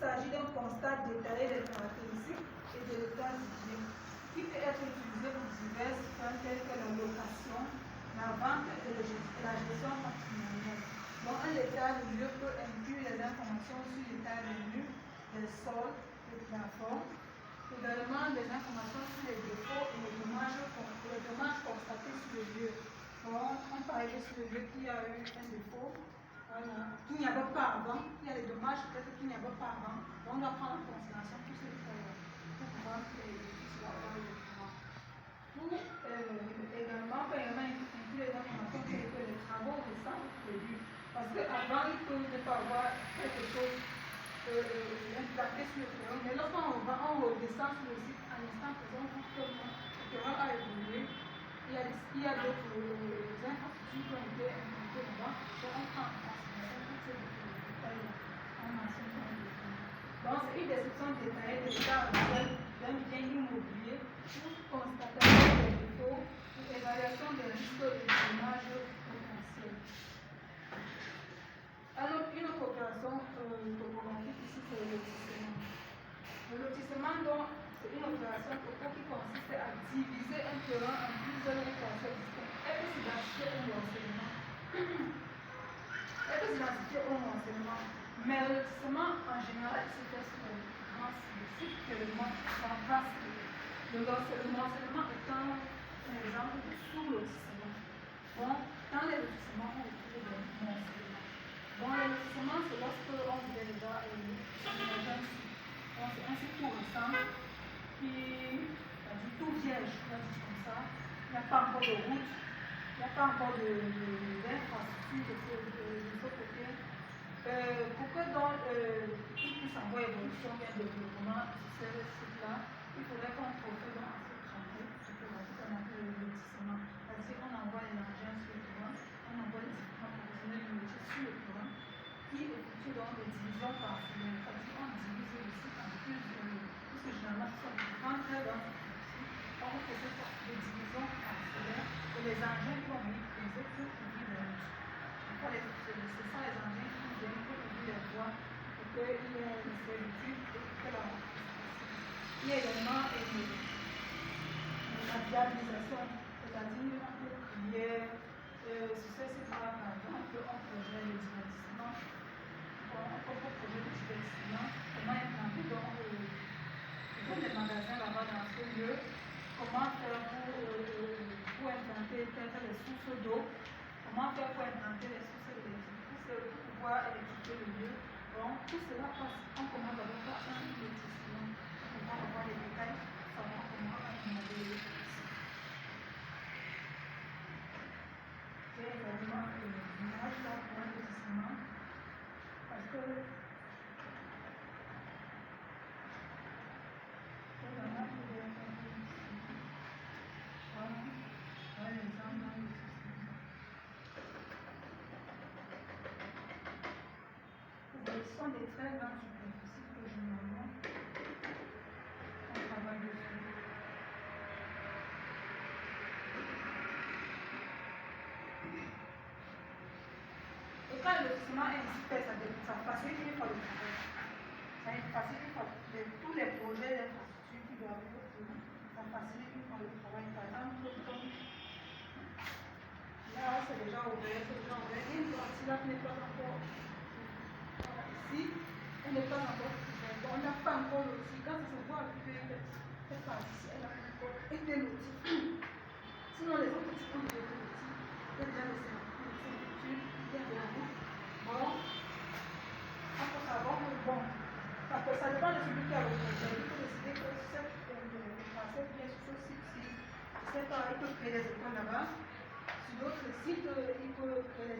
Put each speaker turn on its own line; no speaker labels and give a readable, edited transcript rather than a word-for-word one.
s'agit d'un constat détaillé des caractéristiques et de l'état du bien, qui peut être utilisé pour diverses fins telles que la location, la vente et la gestion patrimoniale. Donc, un état de lieu peut inclure les informations sur l'état des lieux, les sols, les plafonds, également des informations sur les défauts et les dommages constatés sur le lieu. Bon, on parlait sur le lieu qu'il y a eu un défaut, voilà, qu'il n'y avait pas avant, il y a des dommages peut-être qu'il n'y avait pas avant. Donc, on doit prendre en considération tous ces détails-là pour pouvoir également, inclure les informations telles que les travaux récents prévus. Parce qu'avant, il peut ne pas avoir quelque chose implanté sur le terrain, mais lorsqu'on redescend sur le site, à l'instant présent, on trouve que le terrain a évolué. Il y a d'autres infrastructures qui ont été implantées là-bas, donc on prend en considération tous ces détails-là en mentionne dans le détail. Donc, c'est une description détaillée de l'état actuel d'un bien immobilier pour constatation des défauts, pour évaluation des risques et des dommages potentiels. Alors, une autre opération topographique ici, c'est le lotissement. Le lotissement, donc, c'est une opération qui consiste à diviser un terrain en plusieurs opérations distinctes. Elle peut s'identifier un morcellement. Mais le lotissement, en général, se fait sur les grands sites, seulement en vaste. Le morcellement étant un exemple de sous-lotissement. Bon, dans les lotissements, on retrouve des morcellements. Bon, le lotissement, c'est lorsque on vient déjà aménager un site. Bon, c'est un site tout récent, puis tout vierge, on va dire comme ça. Il n'y a pas encore de route, il n'y a pas encore d'infrastructure de ce côté. Pour que donc il puisse avoir évolution et développement sur ce site-là, il faudrait qu'on procède à ce chantier, ce qu'on appelle le lotissement. C'est-à-dire qu'on envoie les engins sur le terrain, on envoie les équipements professionnels du métier sur le terrain, qui effectuent donc des divisions parcellaires. C'est-à-dire qu'on divise le site en plusieurs lieux. Parce que généralement, ce sont des grands traits dans ce site, on fait des divisions parcellaires et les engins qui vont venir creuser pour ouvrir les routes. Ce sont les engins qui viennent pour ouvrir les voies pour qu'il y ait une servitude et que la route puisse passer. Il y a également la viabilisation, c'est-à-dire on peut crier sur ce site-là, par exemple, on projette le divertissement, on peut projeter le divertissement, comment implanter des magasins là-bas dans ce lieu, comment faire pour implanter peut-être les sources d'eau, comment faire pour implanter les sources d'électricité, pour pouvoir électrifier le lieu. Donc, tout cela passe, on commence d'abord par un lotissement, pour pouvoir avoir les détails, savoir comment aménager le site. J'ai également l'image là pour un lotissement, parce que ce sont des très grandes superficies que généralement on travaille dessus. Et quand le lotissement est ainsi fait, ça facilite une fois le travail. Ça facilite une fois tous les projets d'infrastructure qui doivent être faits. Ça facilite une fois le travail. Par exemple, comme là, c'est déjà ouvert, Et une partie là qui n'est pas encore ici, elle n'est pas encore ouverte. On n'a pas encore loti. Quand ça se voit que cette partie-ci, elle n'a pas encore été lotie. Sinon, les autres petits ont déjà été lotis. Il y a déjà les servitudes, il y a de la route. Bon, on peut savoir que bon, ça dépend de celui qui a le projet. Il peut décider que cette parcelle bien sur ce site-ci, il peut créer des écoles là-bas. Sur d'autres sites, il peut créer des